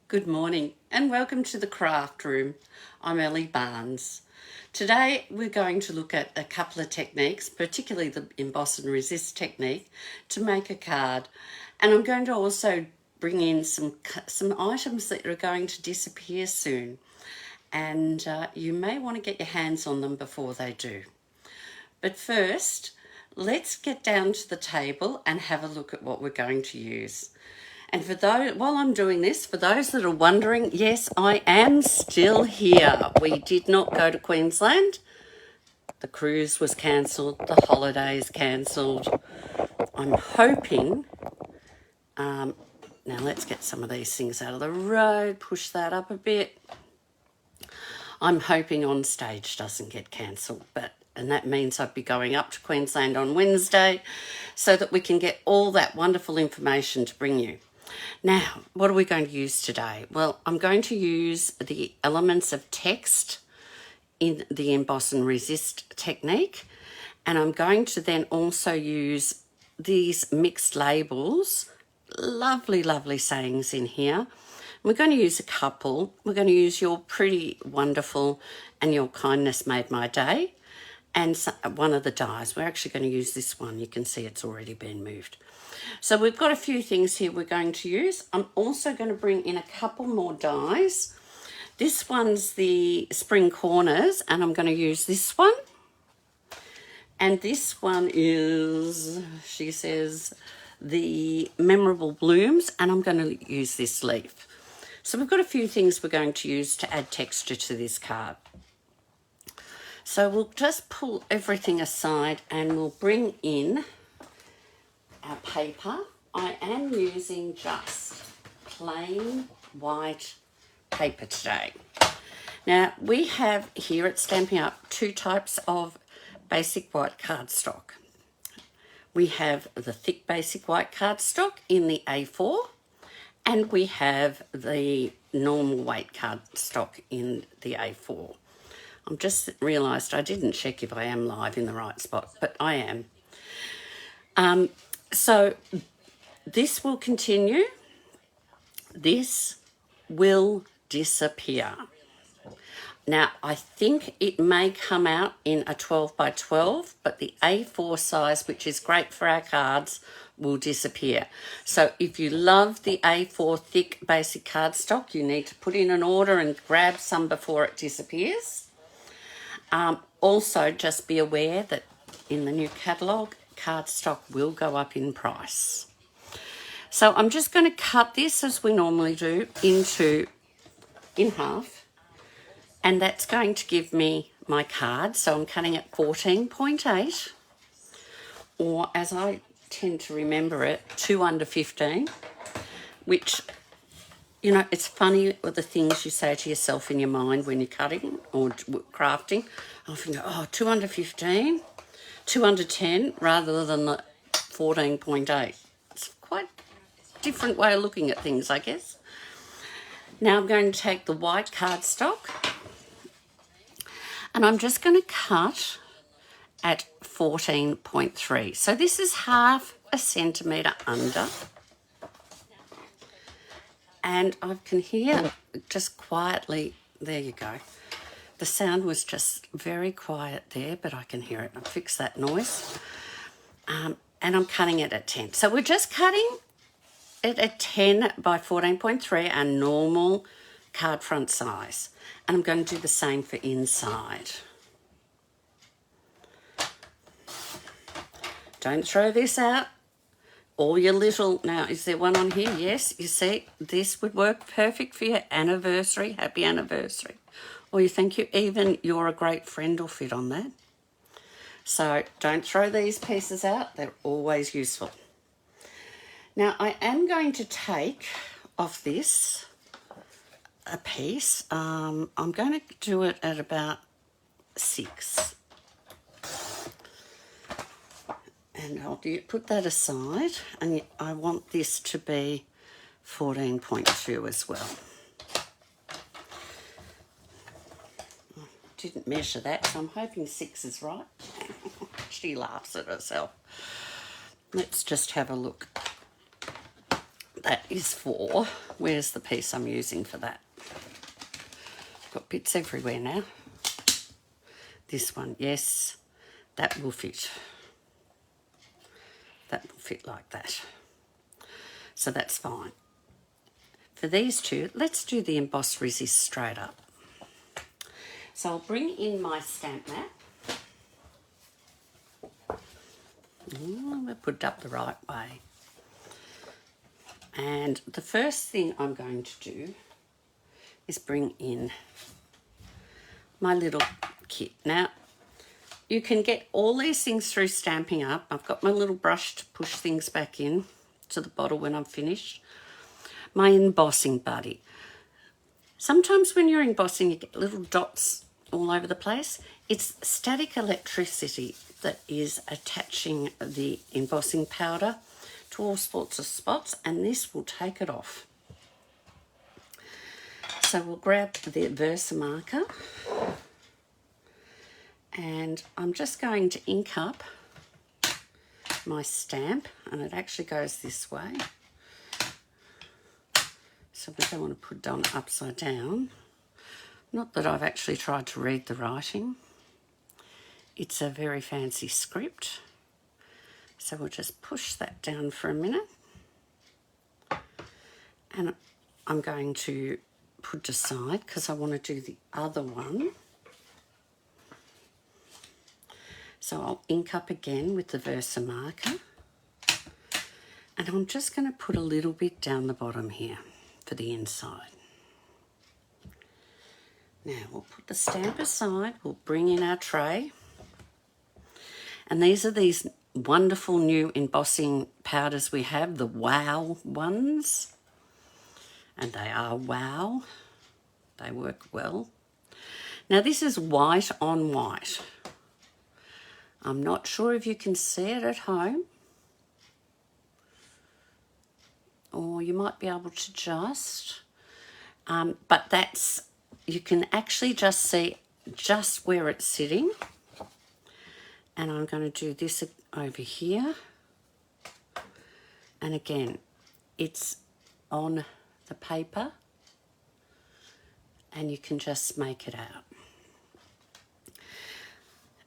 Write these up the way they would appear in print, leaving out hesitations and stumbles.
Good morning and welcome to the craft room. I'm Ellie Barnes. Today we're going to look at a couple of techniques, particularly the emboss and resist technique, to make a card. And I'm going to also bring in some items that are going to disappear soon. And you may want to get your hands on them before they do. But first, let's get down to the table and have a look at what we're going to use. And for those, while I'm doing this, for those that are wondering, yes, I am still here. We did not go to Queensland. The cruise was cancelled. The holidays cancelled. I'm hoping, now let's get some of these things out of the road, push that up a bit. I'm hoping On Stage doesn't get cancelled, and that means I'd be going up to Queensland on Wednesday so that we can get all that wonderful information to bring you. Now, what are we going to use today? Well, I'm going to use the elements of text in the emboss and resist technique, and I'm going to then also use these mixed labels, lovely, lovely sayings in here. We're going to use a couple. We're going to use Your Pretty Wonderful and Your Kindness Made My Day, and one of the dies. We're actually going to use this one. You can see it's already been moved. So we've got a few things here we're going to use. I'm also going to bring in a couple more dies. This one's the Spring Corners, and I'm going to use this one. And this one is, she says, the Memorable Blooms, and I'm going to use this leaf. So we've got a few things we're going to use to add texture to this card. So we'll just pull everything aside and we'll bring in our paper. I am using just plain white paper today. Now we have here at Stampin' Up 2 types of basic white cardstock. We have the thick basic white cardstock in the A4, and we have the normal weight cardstock in the A4. I've just realised I didn't check if I am live in the right spot, but I am. So this will continue. This will disappear. Now, I think it may come out in a 12 by 12, but the A4 size, which is great for our cards, will disappear. So if you love the A4 thick basic cardstock, you need to put in an order and grab some before it disappears. Also, just be aware that in the new catalogue, cardstock will go up in price. So I'm just going to cut this as we normally do in half, and that's going to give me my card. So I'm cutting at 14.8, or as I tend to remember it, 2 under 15, which, you know, it's funny with the things you say to yourself in your mind when you're cutting or crafting. I often go, oh, 2 under 15, 2 under 10, rather than the 14.8. It's quite a different way of looking at things, I guess. Now I'm going to take the white cardstock, and I'm just going to cut at 14.3. So this is half a centimetre under. And I can hear just quietly, there you go. The sound was just very quiet there, but I can hear it. I'll fix that noise. And I'm cutting it at 10. So we're just cutting it at 10 by 14.3, our normal card front size. And I'm going to do the same for inside. Don't throw this out. All your little, now is there one on here? Yes, you see, this would work perfect for your anniversary. Happy anniversary. Or you think even You're a Great Friend will fit on that. So don't throw these pieces out. They're always useful. Now I am going to take off this a piece. I'm going to do it at about 6. And I'll put that aside, and I want this to be 14.2 as well. I didn't measure that, so I'm hoping 6 is right. She laughs at herself. Let's just have a look. that is for. Where's the piece I'm using for that? Got bits everywhere now. This one, yes, that will fit. That will fit like that. So that's fine. For these two, let's do the emboss resist straight up. So I'll bring in my stamp mat. We'll put it up the right way. And the first thing I'm going to do is bring in my little kit. Now, you can get all these things through Stampin' Up. I've got my little brush to push things back in to the bottle when I'm finished. My embossing buddy. Sometimes when you're embossing, you get little dots all over the place. It's static electricity that is attaching the embossing powder to all sorts of spots, and this will take it off. So we'll grab the Versamarker, and I'm just going to ink up my stamp, and it actually goes this way. So we don't want to put it on upside down. Not that I've actually tried to read the writing. It's a very fancy script. So we'll just push that down for a minute. And I'm going to put it aside because I want to do the other one. So I'll ink up again with the Versamarker. And I'm just going to put a little bit down the bottom here for the inside. Now we'll put the stamp aside, we'll bring in our tray. And these are these wonderful new embossing powders we have, the Wow ones. And they are wow. They work well. Now this is white on white. I'm not sure if you can see it at home. Or you might be able to just, but that's, you can actually just see just where it's sitting. And I'm going to do this over here. And again, it's on the paper and you can just make it out.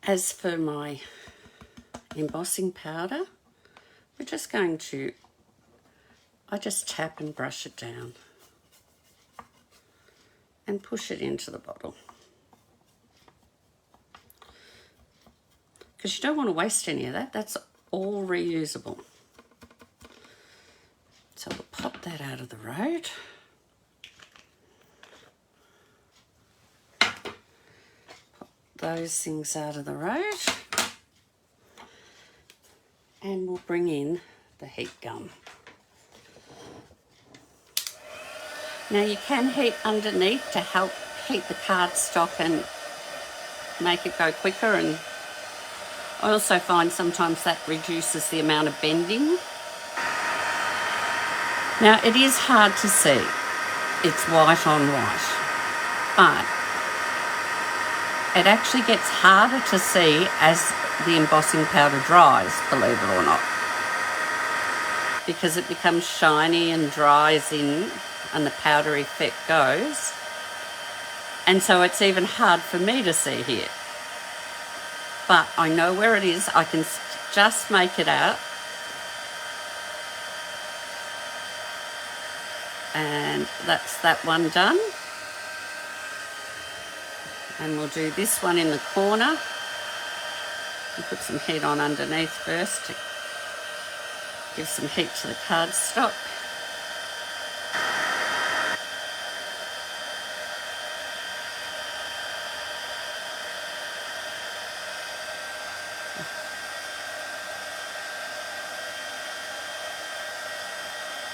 As for my embossing powder, we're just going to, I just tap and brush it down and push it into the bottle. Because you don't want to waste any of that. That's all reusable. So we'll pop that out of the road. Pop those things out of the road. And we'll bring in the heat gun. Now you can heat underneath to help heat the cardstock and make it go quicker, and I also find sometimes that reduces the amount of bending. Now it is hard to see, it's white on white, but it actually gets harder to see as the embossing powder dries, believe it or not, because it becomes shiny and dries in and the powder effect goes, and so it's even hard for me to see here. But I know where it is, I can just make it out. And that's that one done. And we'll do this one in the corner. We'll put some heat on underneath first to give some heat to the cardstock.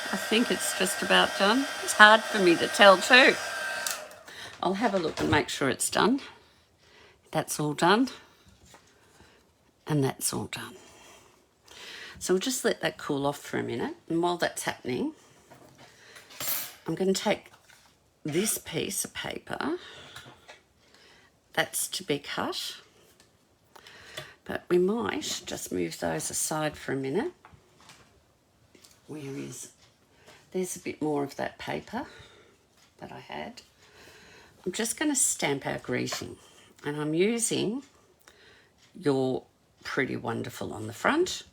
I think it's just about done. It's hard for me to tell too. I'll have a look and make sure it's done. That's all done. And that's all done. So we'll just let that cool off for a minute. And while that's happening, I'm going to take this piece of paper. That's to be cut. But we might just move those aside for a minute. Where is There's a bit more of that paper that I had. I'm just going to stamp our greeting, and I'm using You're Pretty Wonderful on the front.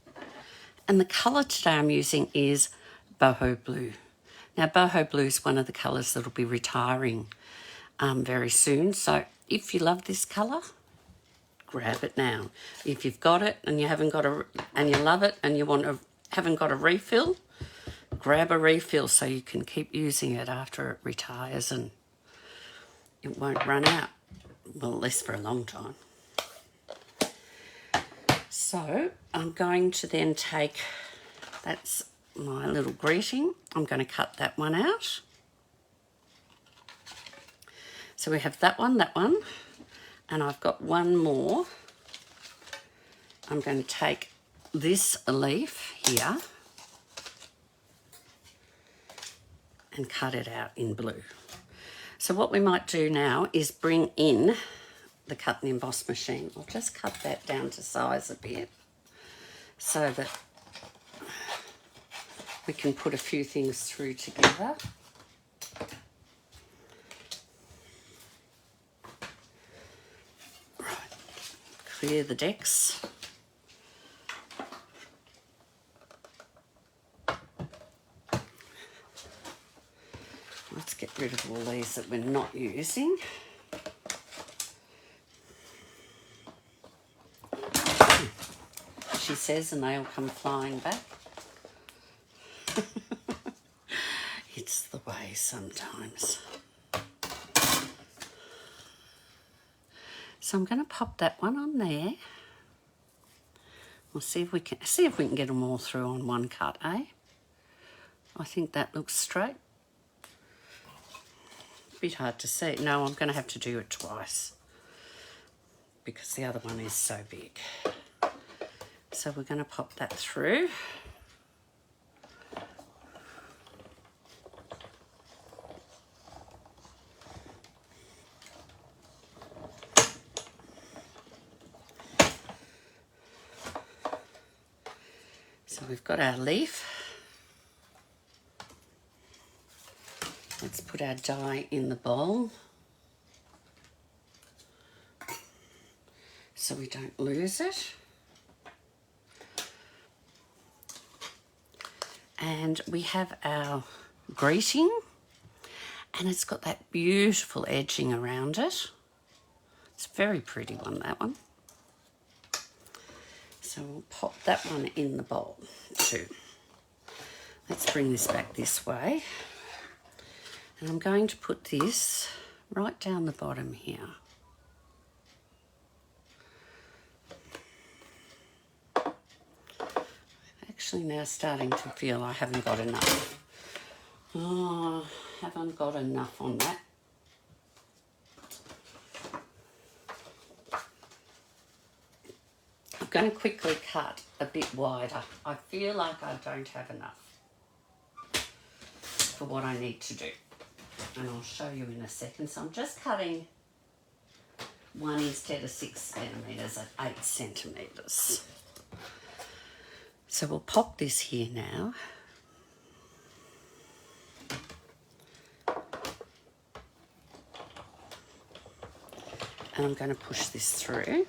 And the colour today I'm using is boho blue. Now, boho blue is one of the colours that will be retiring very soon. So if you love this colour, grab it now. If you've got it and you haven't got and you love it and you haven't got a refill, grab a refill so you can keep using it after it retires and it won't run out. Well, at least for a long time. So I'm going to then take, that's my little greeting. I'm going to cut that one out. So we have that one, and I've got one more. I'm going to take this leaf here and cut it out in blue. So what we might do now is bring in the cut and emboss machine. I'll just cut that down to size a bit so that we can put a few things through together. Right, clear the decks. Let's get rid of all these that we're not using. She says, and they all come flying back. It's the way sometimes. So I'm going to pop that one on there. We'll see if we can get them all through on one cut, eh? I think that looks straight. Bit hard to see. No, I'm going to have to do it twice because the other one is so big. So we're going to pop that through. So we've got our leaf. Let's put our die in the bowl so we don't lose it. And we have our greeting, and it's got that beautiful edging around it. It's a very pretty one, that one. So we'll pop that one in the bowl too. Let's bring this back this way. And I'm going to put this right down the bottom here. Actually now starting to feel I haven't got enough. Oh, haven't got enough on that. I'm going to quickly cut a bit wider. I feel like I don't have enough for what I need to do. And I'll show you in a second. So I'm just cutting 1 instead of 6 centimetres at 8 centimetres. So we'll pop this here now. And I'm going to push this through.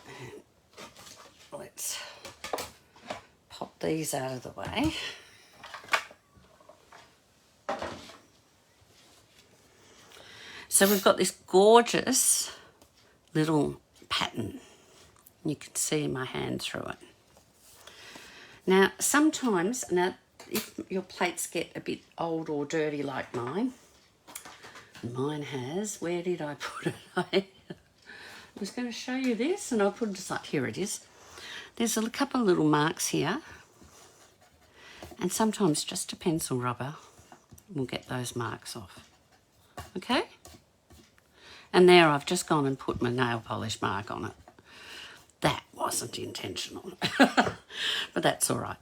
And let's pop these out of the way. So we've got this gorgeous little pattern. You can see my hand through it. Now, sometimes, if your plates get a bit old or dirty like mine has, where did I put it? I was going to show you this and I put it just like, here it is. There's a couple of little marks here, and sometimes just a pencil rubber will get those marks off. Okay? And there I've just gone and put my nail polish mark on it. That wasn't intentional, but that's all right.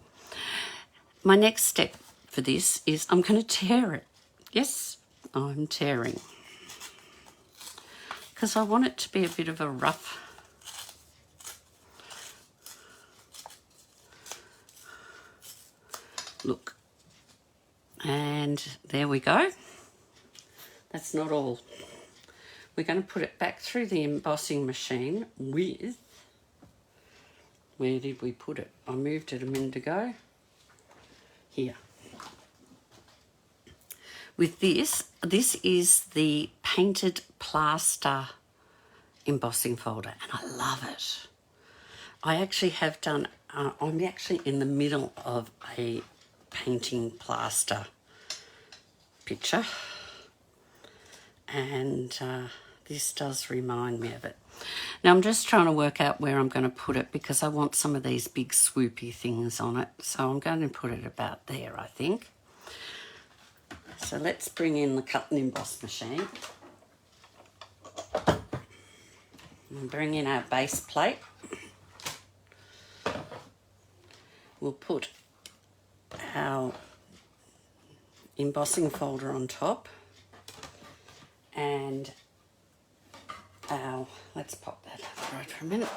My next step for this is I'm going to tear it. Yes, I'm tearing. Because I want it to be a bit of a rough look. And there we go. That's not all. We're going to put it back through the embossing machine with, where did we put it? I moved it a minute ago. Here. With this is the painted plaster embossing folder, and I love it. I actually have done, I'm actually in the middle of a painting plaster picture, and this does remind me of it. Now I'm just trying to work out where I'm going to put it because I want some of these big swoopy things on it, so I'm going to put it about there, I think. So let's bring in the cut and emboss machine and bring in our base plate. We'll put our embossing folder on top and our, let's pop that right for a minute,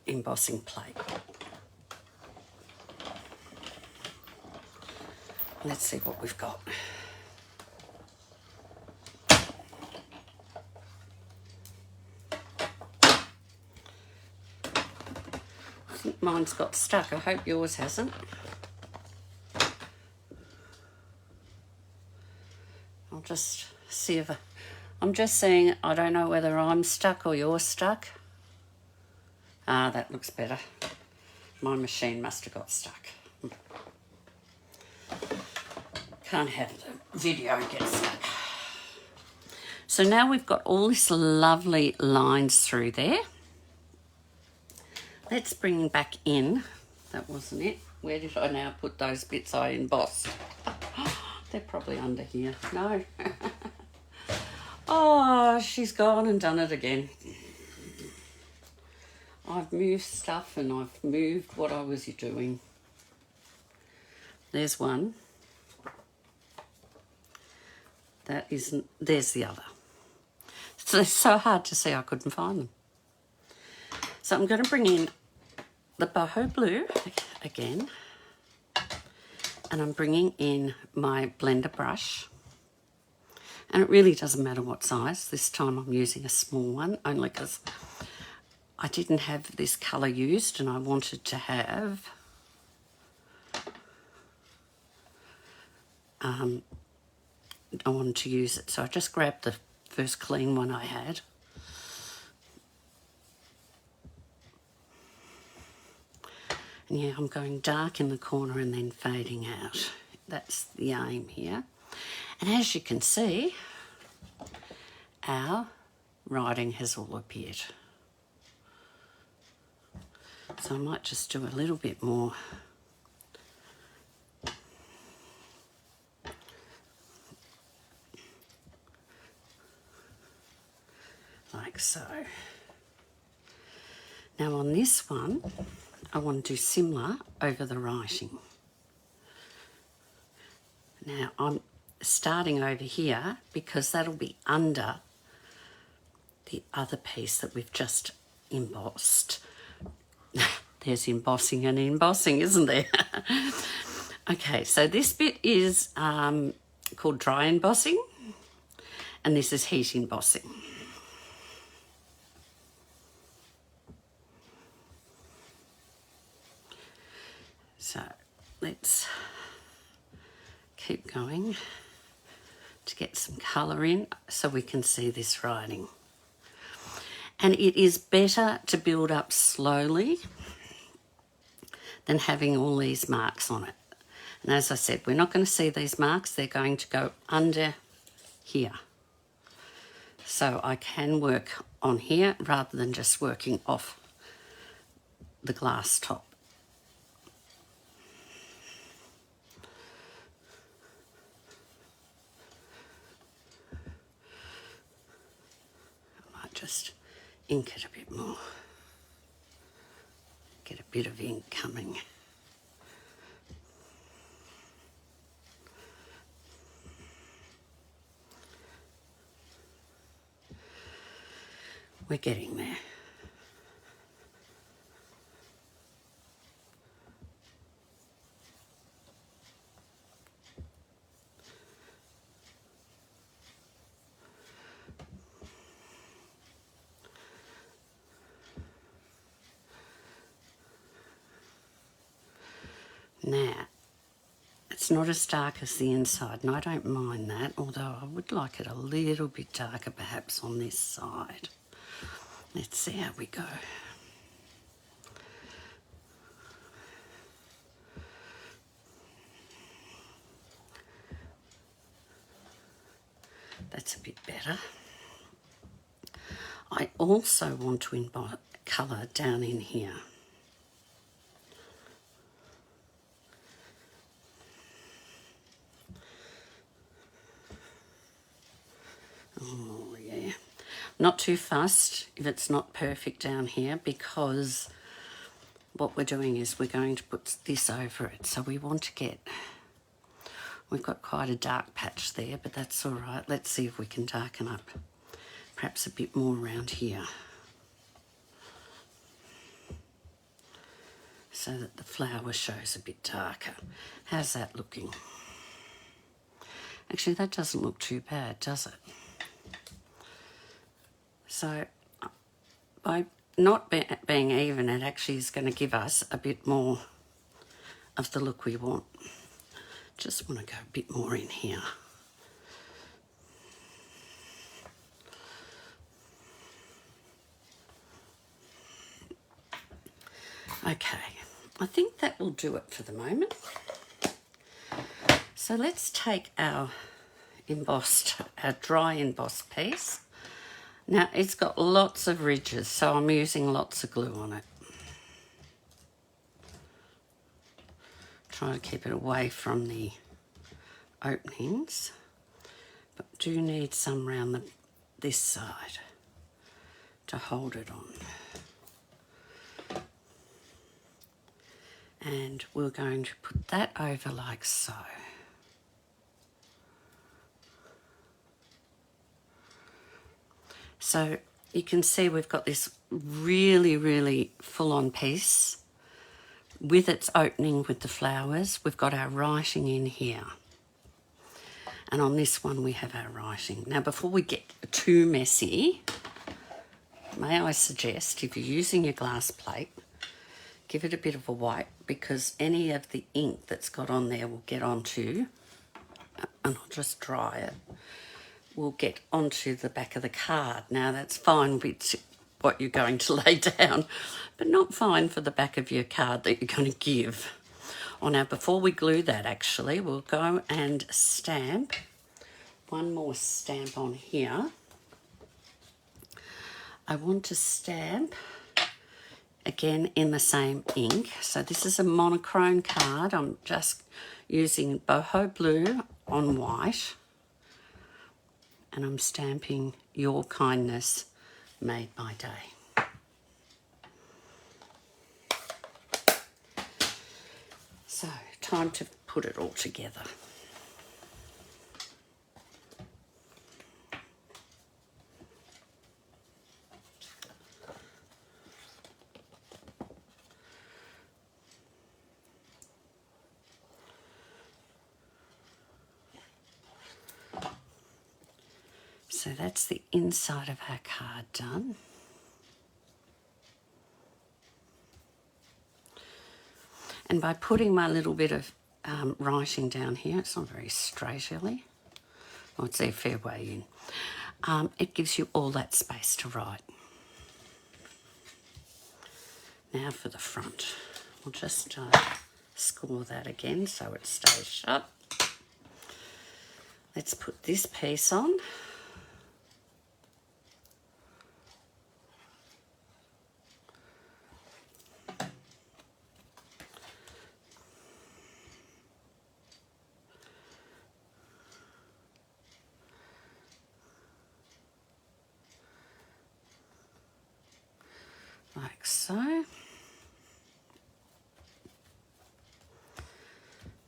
embossing plate. Let's see what we've got. I think mine's got stuck. I hope yours hasn't. I'll just see if I'm just saying, I don't know whether I'm stuck or you're stuck. Ah, that looks better. My machine must have got stuck. Can't have the video get stuck. So now we've got all this lovely lines through there. Let's bring back in, that wasn't it. Where did I now put those bits I embossed? They're probably under here. No. Oh, she's gone and done it again. I've moved stuff and I've moved what I was doing. There's one. That isn't, there's the other. So it's so hard to see, I couldn't find them. So I'm going to bring in the boho blue again, and I'm bringing in my blender brush, and it really doesn't matter what size. This time I'm using a small one only because I didn't have this colour used and I wanted to have I wanted to use it, so I just grabbed the first clean one I had. And yeah, I'm going dark in the corner and then fading out. That's the aim here. And as you can see, our writing has all appeared. So I might just do a little bit more. Like so. Now on this one, I want to do similar over the writing. Now I'm starting over here because that'll be under the other piece that we've just embossed. There's embossing and embossing, isn't there? Okay, so this bit is called dry embossing, and this is heat embossing. So let's keep going to get some colour in so we can see this writing. And it is better to build up slowly than having all these marks on it. And as I said, we're not going to see these marks. They're going to go under here. So I can work on here rather than just working off the glass top. I might just ink it a bit more. Get a bit of ink coming. We're getting there. Now, it's not as dark as the inside, and I don't mind that, although I would like it a little bit darker perhaps on this side. Let's see how we go. That's a bit better. I also want to emboss colour down in here. Oh yeah. Not too fussed if it's not perfect down here, because what we're doing is we're going to put this over it. So we want to get, we've got quite a dark patch there, but that's all right. Let's see if we can darken up perhaps a bit more around here, so that the flower shows a bit darker. How's that looking? Actually, that doesn't look too bad, does it? So by not being even, it actually is going to give us a bit more of the look we want. Just want to go a bit more in here. Okay, I think that will do it for the moment. So let's take our dry embossed piece. Now it's got lots of ridges, so I'm using lots of glue on it. Try to keep it away from the openings, but do need some around this side to hold it on. And we're going to put that over like so. So you can see we've got this really, really full-on piece with its opening with the flowers. We've got our writing in here. And on this one we have our writing. Now before we get too messy, may I suggest, if you're using your glass plate, give it a bit of a wipe, because any of the ink that's got on there will get onto, and I'll just dry it, will get onto the back of the card. Now that's fine with what you're going to lay down, but not fine for the back of your card that you're going to give. Oh, now before we glue that, actually, we'll go and stamp one more stamp on here. I want to stamp again in the same ink. So this is a monochrome card. I'm just using boho blue on white, and I'm stamping "Your Kindness Made My Day." So time to put it all together. So that's the inside of our card done. And by putting my little bit of writing down here, it's not very straight really, well, it's a fair way in, it gives you all that space to write. Now for the front, we'll just score that again so it stays shut. Let's put this piece on. Like so.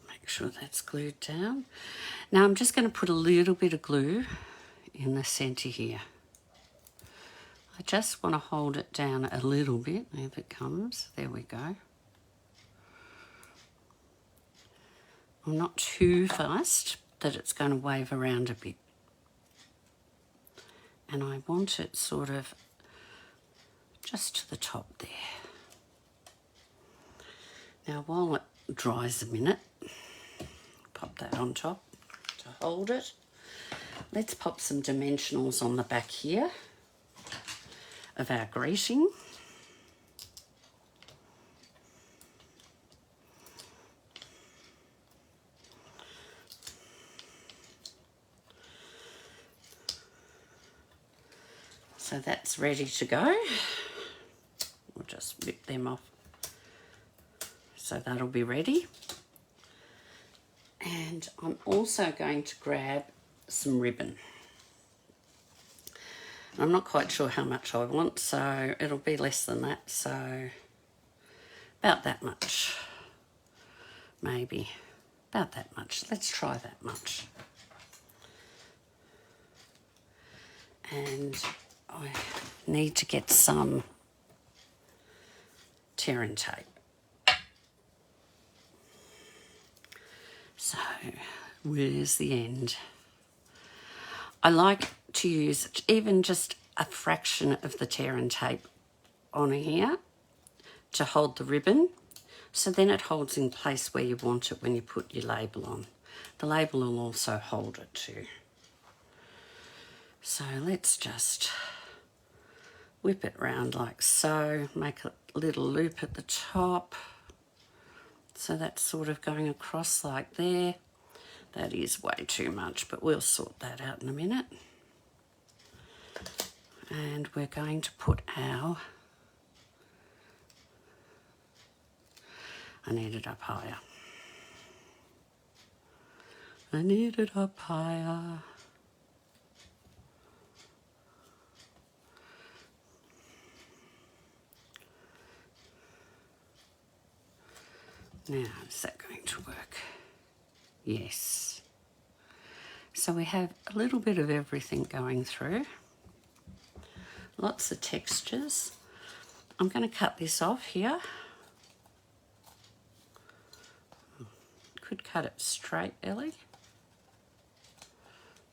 Make sure that's glued down. Now I'm just going to put a little bit of glue in the centre here. I just want to hold it down a little bit. If it comes, there we go. I'm not too fussed that it's going to wave around a bit. And I want it sort of just to the top there. Now while dries a minute. Pop that on top to hold it. Let's pop some dimensionals on the back here of our greeting. So that's ready to go. We'll just rip them off. So that'll be ready. And I'm also going to grab some ribbon. I'm not quite sure how much I want, so it'll be less than that. So about that much, maybe. About that much. Let's try that much. And I need to get some tear and tape. So, where's the end? I like to use even just a fraction of the tear and tape on here to hold the ribbon, so then it holds in place where you want it when you put your label on. The label will also hold it too. So let's just whip it round like so, make a little loop at the top. So that's sort of going across like there. That is way too much, but we'll sort that out in a minute. And we're going to put our, I need it up higher. I need it up higher. Now, is that going to work? Yes. So we have a little bit of everything going through. Lots of textures. I'm going to cut this off here. Could cut it straight, Ellie.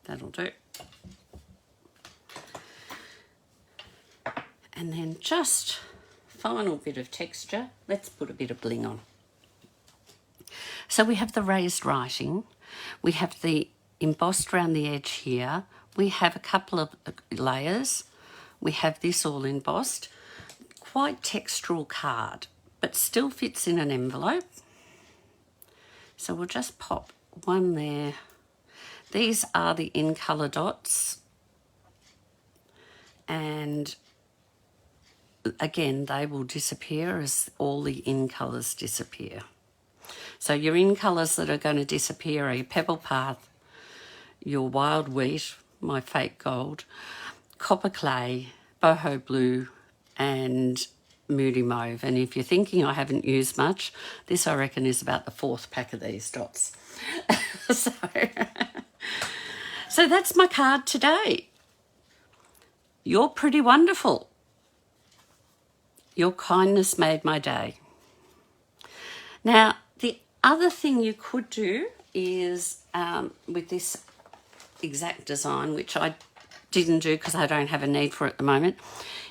That'll do. And then just final bit of texture. Let's put a bit of bling on. So we have the raised writing, we have the embossed around the edge here, we have a couple of layers, we have this all embossed, quite textural card, but still fits in an envelope. So we'll just pop one there. These are the in colour dots, and again they will disappear as all the in colours disappear. So your in colours that are going to disappear are your Pebble Path, your Wild Wheat, my fake gold, Copper Clay, Boho Blue and Moody Mauve. And if you're thinking I haven't used much, this I reckon is about the 4th pack of these dots. So that's my card today. You're pretty wonderful. Your kindness made my day. Now, the other thing you could do is with this exact design, which I didn't do because I don't have a need for it at the moment,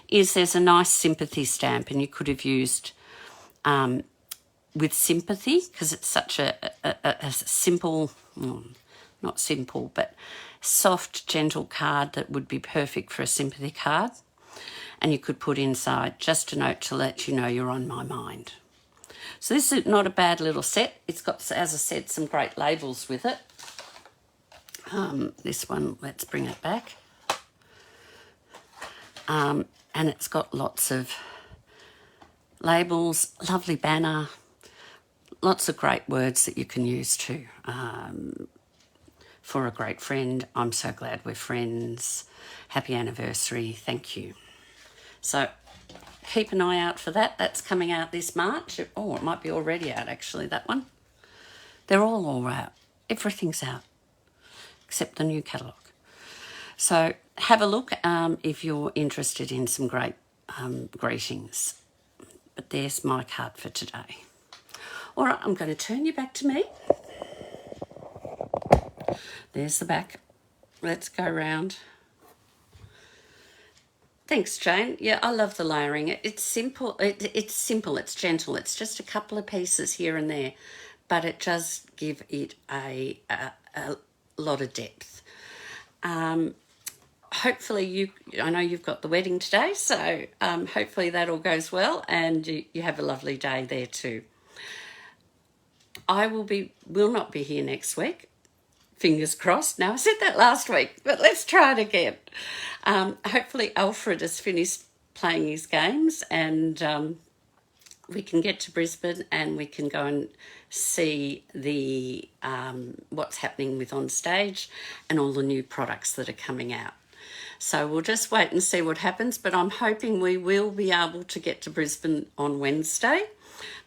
is there's a nice sympathy stamp, and you could have used with sympathy, because it's such a simple, not simple, but soft, gentle card that would be perfect for a sympathy card. And you could put inside just a note to let you know you're on my mind. So this is not a bad little set. It's got, as I said, some great labels with it. This one, let's bring it back. And it's got lots of labels, lovely banner, lots of great words that you can use too. For a great friend, I'm so glad we're friends. Happy anniversary, thank you. So keep an eye out for that. That's coming out this March. Oh, it might be already out, actually, that one. They're all out. Everything's out, except the new catalogue. So have a look if you're interested in some great greetings. But there's my card for today. All right, I'm going to turn you back to me. There's the back. Let's go round. Thanks, Jane. Yeah, I love the layering. It's simple. It's simple. It's gentle. It's just a couple of pieces here and there, but it does give it a lot of depth. Hopefully I know you've got the wedding today, so hopefully that all goes well and you have a lovely day there too. Will not be here next week. Fingers crossed. Now, I said that last week, but let's try it again. Hopefully Alfred has finished playing his games and we can get to Brisbane and we can go and see the what's happening with On Stage and all the new products that are coming out. So we'll just wait and see what happens, but I'm hoping we will be able to get to Brisbane on Wednesday.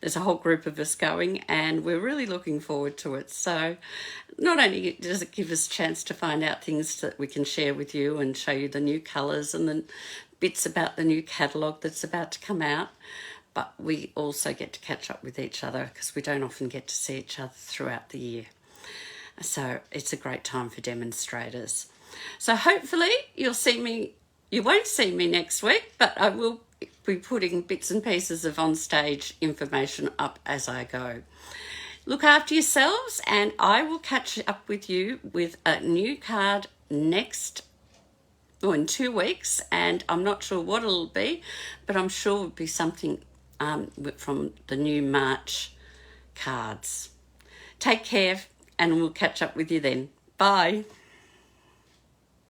There's a whole group of us going and we're really looking forward to it. So not only does it give us a chance to find out things that we can share with you and show you the new colours and the bits about the new catalogue that's about to come out, but we also get to catch up with each other because we don't often get to see each other throughout the year. So it's a great time for demonstrators. So hopefully you'll see me, you won't see me next week, but I will be putting bits and pieces of On Stage information up as I go. Look after yourselves and I will catch up with you with a new card in 2 weeks, and I'm not sure what it'll be, but I'm sure it'll be something from the new March cards. Take care and we'll catch up with you then. Bye.